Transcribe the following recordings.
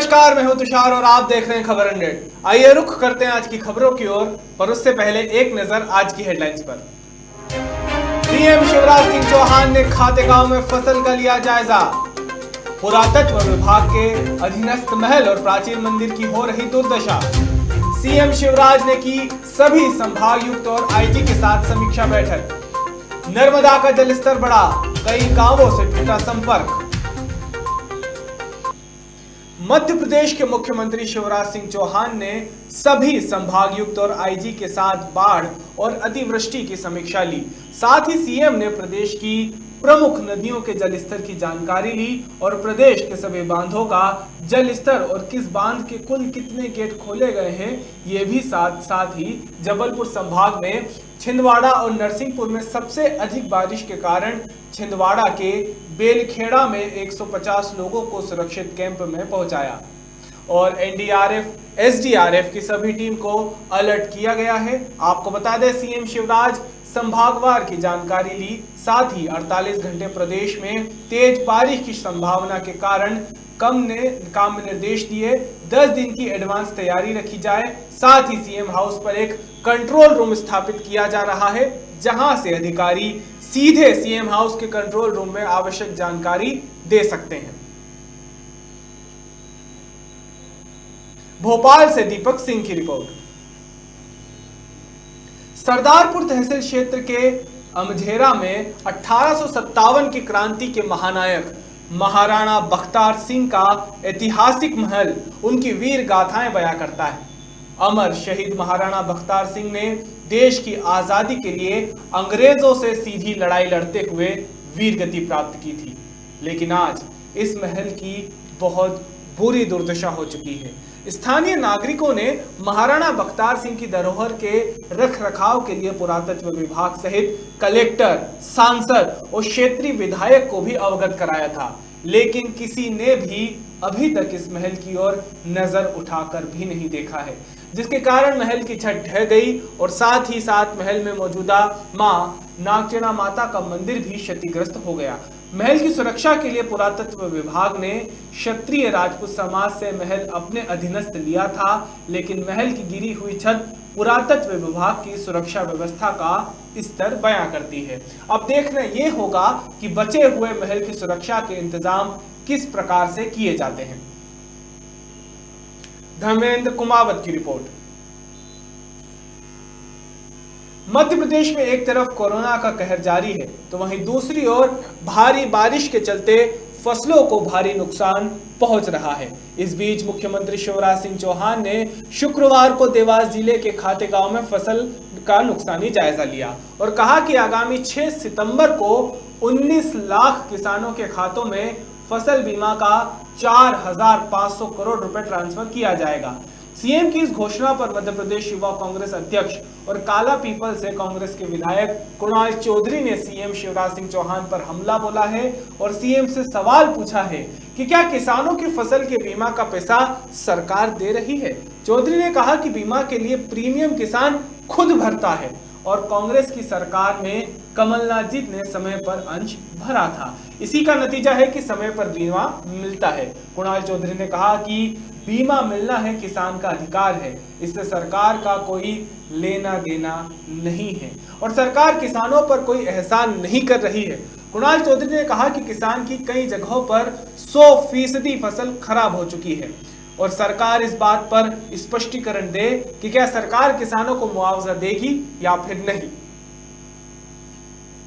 नमस्कार, मैं हूं तुषार और आप देख रहे हैं खबर 100। आइए रुख करते हैं आज की खबरों की ओर, पर उससे पहले एक नजर आज की हेडलाइंस पर। सीएम शिवराज सिंह चौहान ने खातेगांव में फसल का लिया जायजा। पुरातत्व विभाग के अधीनस्थ महल और प्राचीन मंदिर की हो रही दुर्दशा। सीएम शिवराज ने की सभी संभागायुक्त और आईजी के साथ समीक्षा बैठक। नर्मदा का जलस्तर बढ़ा, कई गांवों से टूटा संपर्क। मध्य प्रदेश के मुख्यमंत्री शिवराज सिंह चौहान ने सभी संभागायुक्त और आईजी के साथ बाढ़ और अतिवृष्टि की समीक्षा ली। साथ ही सीएम ने प्रदेश की प्रमुख नदियों के जलस्तर की जानकारी ली और प्रदेश के सभी बांधों का जलस्तर और किस बांध के कुल कितने गेट खोले गए हैं ये भी साथ ही जबलपुर संभाग में छिंदवाड़ा और नरसिंहपुर में सबसे अधिक बारिश के कारण छिंदवाड़ा के बेलखेड़ा में 150 लोगों को सुरक्षित कैंप में पहुंचाया और एनडीआरएफ एसडीआरएफ की सभी टीम को अलर्ट किया गया है। आपको बता दें, सीएम शिवराज संभागवार की जानकारी ली। साथ ही 48 घंटे प्रदेश में तेज बारिश की संभावना के कारण काम में निर्देश दिए। 10 दिन की एडवांस तैयारी रखी जाए। साथ ही सीएम हाउस पर एक कंट्रोल रूम स्थापित किया जा रहा है, जहां से अधिकारी सीधे सीएम हाउस के कंट्रोल रूम में आवश्यक जानकारी दे सकते हैं। भोपाल से दीपक सिंह की रिपोर्ट। सरदारपुर तहसील क्षेत्र के अमझेरा में 1857 की क्रांति के महानायक महाराणा बख्तार सिंह का ऐतिहासिक महल उनकी वीर गाथाएं बयां करता है। अमर शहीद महाराणा बख्तार सिंह ने देश की आजादी के लिए अंग्रेजों से सीधी लड़ाई लड़ते हुए वीर गति प्राप्त की थी, लेकिन आज इस महल की बहुत बुरी दुर्दशा हो चुकी है। स्थानीय नागरिकों ने महाराणा बख्तार सिंह की धरोहर के रखरखाव के लिए पुरातत्व विभाग सहित कलेक्टर, सांसद और क्षेत्रीय विधायक को भी अवगत कराया था, लेकिन किसी ने भी अभी तक इस महल की ओर नजर उठाकर भी नहीं देखा है, जिसके कारण महल की छत ढह गई और साथ ही साथ महल में मौजूदा मां नागचना माता का मंदिर भी क्षतिग्रस्त हो गया। महल की सुरक्षा के लिए पुरातत्व विभाग ने क्षत्रिय राजपूत समाज से महल अपने अधीनस्थ लिया था, लेकिन महल की गिरी हुई छत पुरातत्व विभाग की सुरक्षा व्यवस्था का स्तर बयां करती है। अब देखना ये होगा कि बचे हुए महल की सुरक्षा के इंतजाम किस प्रकार से किए जाते हैं। धर्मेंद्र कुमावत की रिपोर्ट। मध्य प्रदेश में एक तरफ कोरोना का कहर जारी है, तो वहीं दूसरी ओर भारी बारिश के चलते फसलों को भारी नुकसान पहुंच रहा है। इस बीच मुख्यमंत्री शिवराज सिंह चौहान ने शुक्रवार को देवास जिले के खातेगांव में फसल का नुकसानी जायजा लिया और कहा कि आगामी 6 सितंबर को 19 लाख किसानों के खातों में फसल बीमा का 4,500 करोड़ रुपए ट्रांसफर किया जाएगा। सीएम की इस घोषणा पर मध्य प्रदेश युवा कांग्रेस अध्यक्ष और काला पीपल से कांग्रेस के विधायक कुणाल चौधरी ने सीएम शिवराज सिंह चौहान पर हमला बोला है और सीएम से सवाल पूछा है कि क्या किसानों की फसल के बीमा का पैसा सरकार दे रही है। चौधरी ने कहा कि बीमा के लिए प्रीमियम किसान खुद भरता है और कांग्रेस की सरकार में कमलनाथ जी ने समय पर अंश भरा था, इसी का नतीजा है कि समय पर बीमा मिलता है। कुणाल चौधरी ने कहा कि बीमा मिलना है किसान का अधिकार है, इससे सरकार का कोई लेना देना नहीं है और सरकार किसानों पर कोई एहसान नहीं कर रही है। कुणाल चौधरी ने कहा कि किसान की कई जगहों पर 100% फसल खराब हो चुकी है और सरकार इस बात पर स्पष्टीकरण दे कि क्या सरकार किसानों को मुआवजा देगी या फिर नहीं।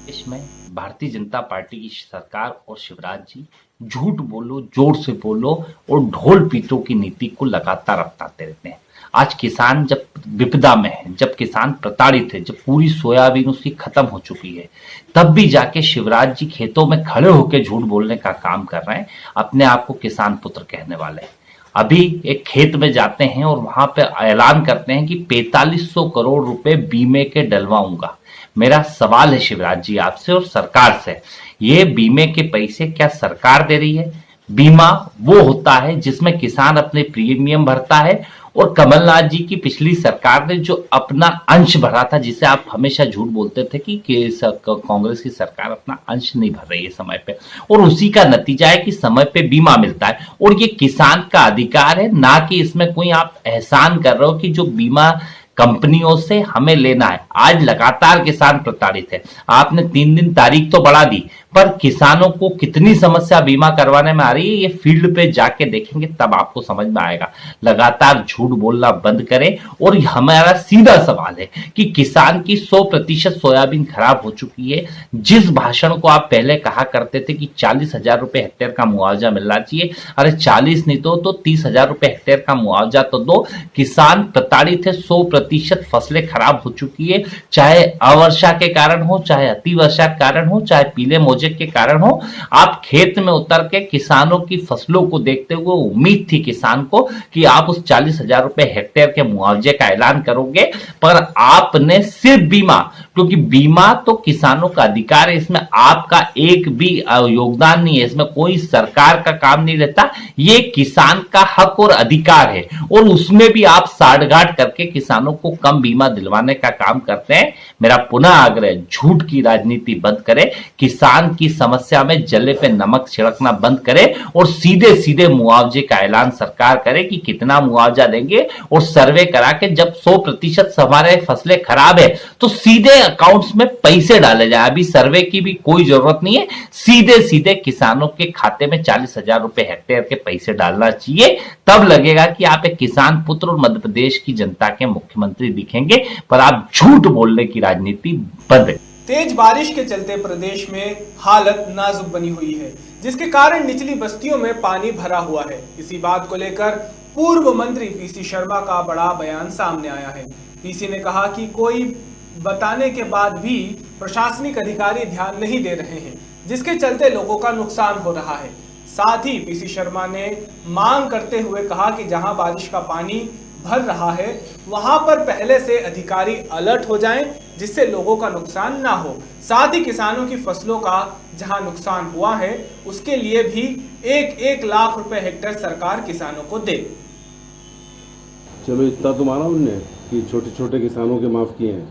इसमें भारतीय जनता पार्टी की सरकार और शिवराज जी झूठ बोलो, जोर से बोलो और ढोल पीटों की नीति को लगातार अपनाते रहते हैं। आज किसान जब विपदा में है, जब किसान प्रताड़ित है, जब पूरी सोयाबीन उसकी खत्म हो चुकी है, तब भी जाके शिवराज जी खेतों में खड़े होकर झूठ बोलने का काम कर रहे हैं। अपने आप को किसान पुत्र कहने वाले हैं। अभी एक खेत में जाते हैं और वहां पे ऐलान करते हैं कि 4500 करोड़ रुपए बीमे के डलवाऊंगा। मेरा सवाल है शिवराज जी आपसे और सरकार से, ये बीमे के पैसे क्या सरकार दे रही है? बीमा वो होता है जिसमें किसान अपने प्रीमियम भरता है और कमलनाथ जी की पिछली सरकार ने जो अपना अंश भरा था, जिसे आप हमेशा झूठ बोलते थे कि कांग्रेस की सरकार अपना अंश नहीं भर रही है समय पे, और उसी का नतीजा है कि समय पे बीमा मिलता है और ये किसान का अधिकार है, ना कि इसमें कोई आप एहसान कर रहे हो कि जो बीमा कंपनियों से हमें लेना है। आज लगातार किसान प्रताड़ित है। आपने 3 दिन तारीख तो बढ़ा दी, पर किसानों को कितनी समस्या बीमा करवाने में आ रही है, ये फील्ड पे जाके देखेंगे तब आपको समझ में आएगा। लगातार झूठ बोलना बंद करें। और हमारा सीधा सवाल है कि किसान की 100% सोयाबीन खराब हो चुकी है। जिस भाषण को आप पहले कहा करते थे कि 40,000 रुपए हेक्टेयर का मुआवजा मिलना चाहिए, अरे 40 नहीं तो 30,000 रुपए हेक्टेयर का मुआवजा तो दो। किसान प्रताड़ित है, 100% फसलें खराब हो चुकी है, चाहे अवर्षा के कारण हो, चाहे अतिवर्षा के कारण हो, चाहे पीले मोजे के कारण हो। आप खेत में उतर के किसानों की फसलों को देखते हुए उम्मीद थी किसान को कि आप उस 40,000 रुपए हेक्टेयर के मुआवजे का ऐलान करोगे, पर आपने सिर्फ बीमा, क्योंकि बीमा तो किसानों का अधिकार है, इसमें आपका एक भी योगदान नहीं है, इसमें कोई सरकार का काम नहीं रहता, ये किसान का हक और अधिकार है, और उसमें भी आप साठगांठ करके किसानों को कम बीमा दिलवाने का काम करते हैं। मेरा पुनः आग्रह, झूठ की राजनीति बंद करें, किसान की समस्या में जले पे नमक छिड़कना बंद करे और सीधे सीधे मुआवजे का ऐलान सरकार करे कि कितना मुआवजा देंगे, और सर्वे करा के जब 100% हमारे फसलें खराब है तो सीधे अकाउंट्स में पैसे डाले जाए। अभी सर्वे की भी कोई जरूरत नहीं है, सीधे सीधे किसानों के खाते में 40,000 रुपए हेक्टेयर के पैसे डालना चाहिए। तब लगेगा कि आप एक किसान पुत्र और मध्य प्रदेश की जनता के मुख्यमंत्री दिखेंगे, पर आप झूठ बोलने की राजनीति बंद। तेज बारिश के चलते प्रदेश में हालत नाजुक बनी हुई है, जिसके कारण निचली बस्तियों में पानी भरा हुआ है। इसी बात को लेकर पूर्व मंत्री पीसी शर्मा का बड़ा बयान सामने आया है। पीसी ने कहा कि कोई बताने के बाद भी प्रशासनिक अधिकारी ध्यान नहीं दे रहे हैं, जिसके चलते लोगों का नुकसान हो रहा है। साथ ही पीसी शर्मा ने मांग करते हुए कहा कि जहां बारिश का पानी भर रहा है वहां पर पहले से अधिकारी अलर्ट हो जाएं, जिससे लोगों का नुकसान ना हो। साथ ही किसानों की फसलों का जहां नुकसान हुआ है उसके लिए भी 1-1 लाख रुपए हेक्टेयर सरकार किसानों को दे। चलो इतना तो माना उनने कि छोटे छोटे किसानों के माफ़ किए हैं,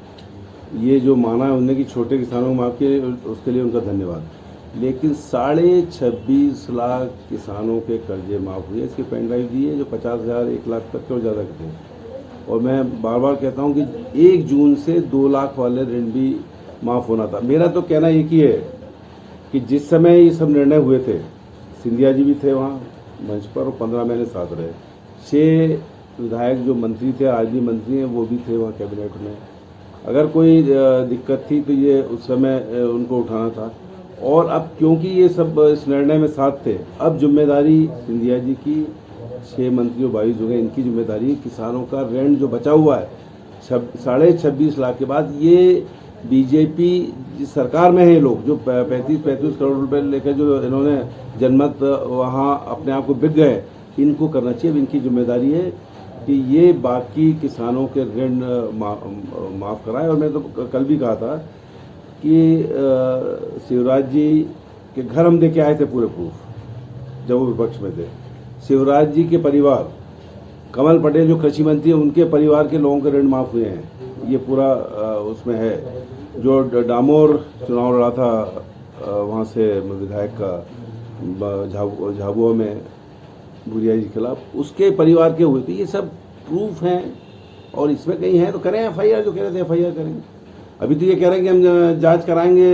ये जो माना है उनने कि छोटे किसानों को माफ़ किए, उसके लिए उनका धन्यवाद। लेकिन 26.5 लाख किसानों के कर्जे माफ़ हुए, इसके पेन ड्राइव दिए जो 50,000 1 लाख तक के और ज़्यादा के थे। और मैं बार बार कहता हूँ कि 1 जून से 2 लाख वाले ऋण भी माफ़ होना था। मेरा तो कहना एक ही है कि जिस समय ये सब निर्णय हुए थे, सिंधिया जी भी थे वहाँ मंच पर और 15 महीने साथ रहे। 6 विधायक जो मंत्री थे, आज भी मंत्री हैं, वो भी थे वहाँ कैबिनेट में। अगर कोई दिक्कत थी तो ये उस समय उनको उठाना था। और अब क्योंकि ये सब इस निर्णय में साथ थे, अब जिम्मेदारी सिंधिया जी की, 6 मंत्री और 22 हो गए, इनकी जिम्मेदारी किसानों का ऋण जो बचा हुआ है 26.5 लाख के बाद, ये बीजेपी जिस सरकार में है, ये लोग जो 35 करोड़ रुपए लेकर जो इन्होंने जनमत वहाँ अपने आप को बिक गए, इनको करना चाहिए। अब इनकी जिम्मेदारी है कि ये बाकी किसानों के ऋण माफ़ कराएं। और मैं तो कल भी कहा था कि शिवराज जी के घर हम देके आए थे पूरे प्रूफ, जब वो विपक्ष में थे। शिवराज जी के परिवार, कमल पटेल जो कृषि मंत्री हैं, उनके परिवार के लोगों के ऋण माफ़ हुए हैं, ये पूरा उसमें है। जो डामोर चुनाव लड़ा था वहाँ से विधायक का झाबुआ में भूरिया जी के खिलाफ, उसके परिवार के हुए थे, ये सब प्रूफ हैं। और इसमें कहीं है तो करें FIR, जो कह रहे थे FIR करेंगे। अभी तो ये कह रहे हैं कि हम जांच कराएंगे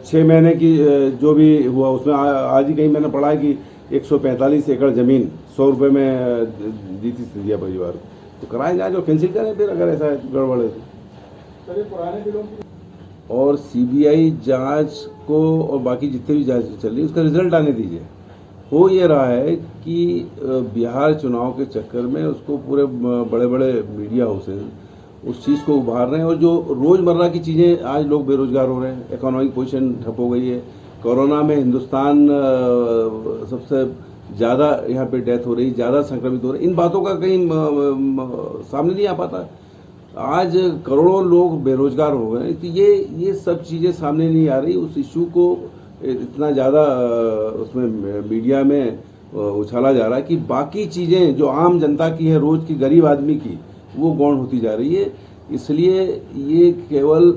6 महीने की, जो भी हुआ उसमें आज ही कहीं मैंने पढ़ा है कि 145 एकड़ जमीन 100 रुपये में दी थी सिंधिया परिवार को, तो कराएं जांच और कैंसिल करें फिर अगर ऐसा गड़बड़ है तो। पुराने बिलों और CBI जांच को और बाकी जितने भी जांच चल रही है उसका रिजल्ट आने दीजिए। हो ये रहा है कि बिहार चुनाव के चक्कर में उसको पूरे बड़े बड़े मीडिया हाउसेज उस चीज़ को उभार रहे हैं, और जो रोज़मर्रा की चीज़ें, आज लोग बेरोजगार हो रहे हैं, इकोनॉमिक पोजीशन ठप हो गई है, कोरोना में हिंदुस्तान सबसे ज़्यादा यहाँ पे डेथ हो रही, ज़्यादा संक्रमित हो रहे, इन बातों का कहीं सामने नहीं आ पाता। आज करोड़ों लोग बेरोजगार हो गए, तो ये सब चीज़ें सामने नहीं आ रही। उस इशू को इतना ज़्यादा उसमें मीडिया में उछाला जा रहा है कि बाकी चीज़ें जो आम जनता की है, रोज की गरीब आदमी की, वो गौण होती जा रही है। इसलिए ये केवल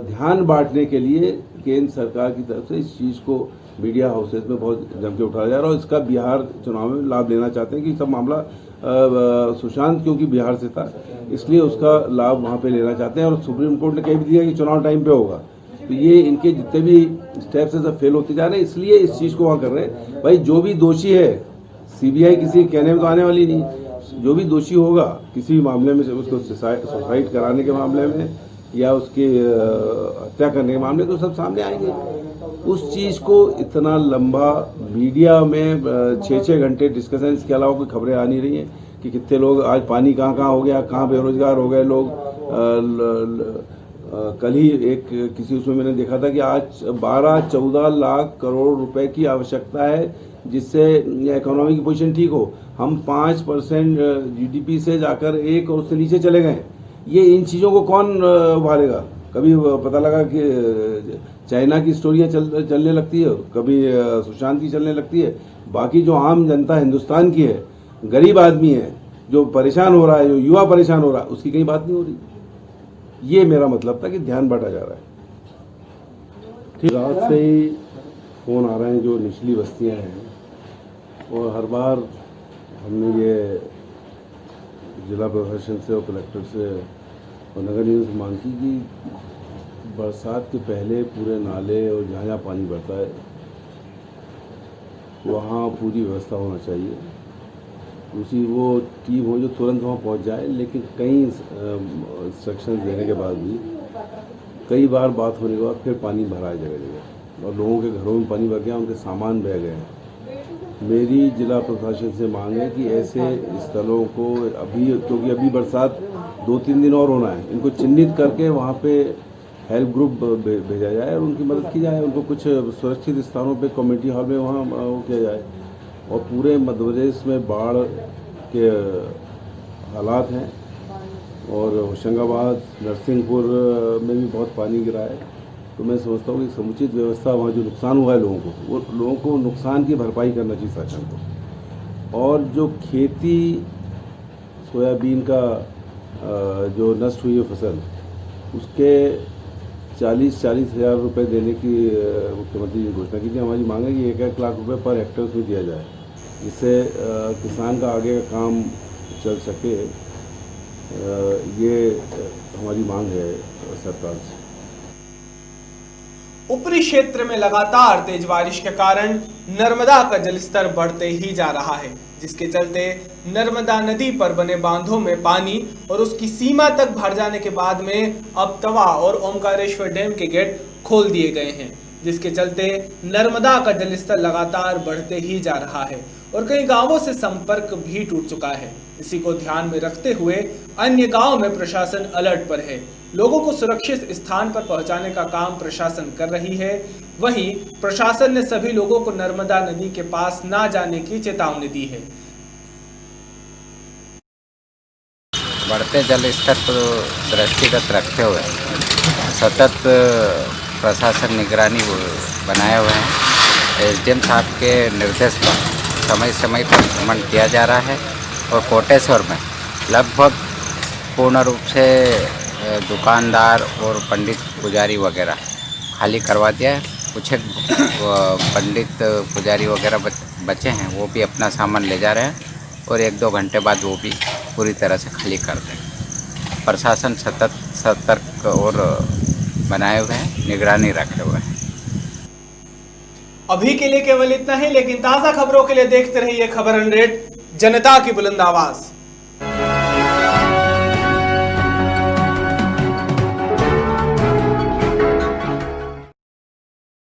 ध्यान बांटने के लिए केंद्र सरकार की तरफ से इस चीज़ को मीडिया हाउसेस में बहुत जम के उठाया जा रहा है और इसका बिहार चुनाव में लाभ लेना चाहते हैं कि सब मामला सुशांत क्योंकि बिहार से था, इसलिए उसका लाभ वहाँ पे लेना चाहते हैं। और सुप्रीम कोर्ट ने कह भी दिया कि चुनाव टाइम पे होगा, तो ये इनके जितने भी स्टेप्स हैं सब फेल होते जा रहे हैं, इसलिए इस चीज़ को वहाँ कर रहे हैं। भाई जो भी दोषी है, सीबीआई किसी कहने में तो आने वाली नहीं, जो भी दोषी होगा किसी भी मामले में, उसको सुसाइड कराने के मामले में या उसकी हत्या करने के मामले, तो सब सामने आएंगे। उस चीज़ को इतना लंबा मीडिया में 6-6 घंटे डिस्कशन, इसके अलावा कोई खबरें आ नहीं रही हैं कि कितने लोग आज पानी कहाँ हो गया, कहाँ बेरोजगार हो गए लोग। कल ही एक किसी उसमें मैंने देखा था कि आज 12-14 लाख करोड़ रुपए की आवश्यकता है जिससे इकोनॉमी की पोजीशन ठीक हो। हम 5% जीडीपी से जाकर 1 और उससे नीचे चले गए। ये इन चीज़ों को कौन उभारेगा? कभी पता लगा कि चाइना की स्टोरियाँ चलने लगती है, कभी सुशांत की चलने लगती है, बाकी जो आम जनता हिंदुस्तान की है, गरीब आदमी है, जो परेशान हो रहा है, जो युवा परेशान हो रहा है, उसकी कहीं बात नहीं हो रही। ये मेरा मतलब था कि ध्यान बांटा जा रहा है। ठीक, रात से ही फोन आ रहे हैं जो निचली बस्तियां हैं, और हर बार हमने ये जिला प्रशासन से और कलेक्टर से और नगर निगम से मांग की कि बरसात के पहले पूरे नाले और जहाँ जहाँ पानी बढ़ता है वहाँ पूरी व्यवस्था होना चाहिए। दूसरी वो टीम हो जो तुरंत वहाँ पहुँच जाए, लेकिन कई इंस्ट्रक्शन देने के बाद भी कई बार बात होने के बाद फिर पानी भरा है जगह जगह, और लोगों के घरों में पानी भर गया, उनके सामान बह गए हैं। मेरी जिला प्रशासन से मांग है कि ऐसे स्थलों को अभी, क्योंकि अभी बरसात 2-3 दिन और होना है, इनको चिन्हित करके वहाँ पे हेल्प ग्रुप भेजा जाए और उनकी मदद की जाए। उनको कुछ सुरक्षित स्थानों पे कम्युनिटी हॉल में वहाँ वो किया जाए। और पूरे मध्य प्रदेश में बाढ़ के हालात हैं, और होशंगाबाद, नरसिंहपुर में भी बहुत पानी गिरा है। तो मैं समझता हूँ कि समुचित व्यवस्था, वहाँ जो नुकसान हुआ है लोगों को, वो लोगों को नुकसान की भरपाई करना चाहिए शासन को। और जो खेती सोयाबीन का जो नष्ट हुई है फसल, उसके 40-40 हज़ार रुपये देने की मुख्यमंत्री ने घोषणा की थी। हमारी मांग है कि 1-1 लाख रुपए पर हेक्टेयर उसमें दिया जाए, जिससे किसान का आगे का काम चल सके। ये हमारी मांग है सरकार से। ऊपरी क्षेत्र में लगातार तेज बारिश के कारण नर्मदा का जलस्तर बढ़ते ही जा रहा है, जिसके चलते नर्मदा नदी पर बने बांधों में पानी और उसकी सीमा तक भर जाने के बाद में अब तवा और ओमकारेश्वर डैम के गेट खोल दिए गए हैं, जिसके चलते नर्मदा का जलस्तर लगातार बढ़ते ही जा रहा है और कई गांवों से संपर्क भी टूट चुका है। इसी को ध्यान में रखते हुए अन्य गांवों में प्रशासन अलर्ट पर है। लोगों को सुरक्षित स्थान पर पहुंचाने का काम प्रशासन कर रही है। वहीं प्रशासन ने सभी लोगों को नर्मदा नदी के पास ना जाने की चेतावनी दी है। बढ़ते जल स्तर को दृष्टिगत रखते हुए सतत प्रशासन निगरानी बनाए हुए हैं। एसडीएम साहब के निर्देश पर समय समय पर भ्रमण किया जा रहा है और कोटेश्वर में लगभग पूर्ण रूप से दुकानदार और पंडित पुजारी वगैरह खाली करवा दिया है। कुछ एक पंडित पुजारी वगैरह बचे हैं, वो भी अपना सामान ले जा रहे हैं और 1-2 घंटे बाद वो भी पूरी तरह से खाली कर दें। प्रशासन सतत सतर्क और बनाए हुए हैं, निगरानी रखे हुए हैं। अभी के लिए केवल इतना ही, लेकिन ताज़ा खबरों के लिए देखते रहिए खबर 100, जनता की बुलंद आवाज।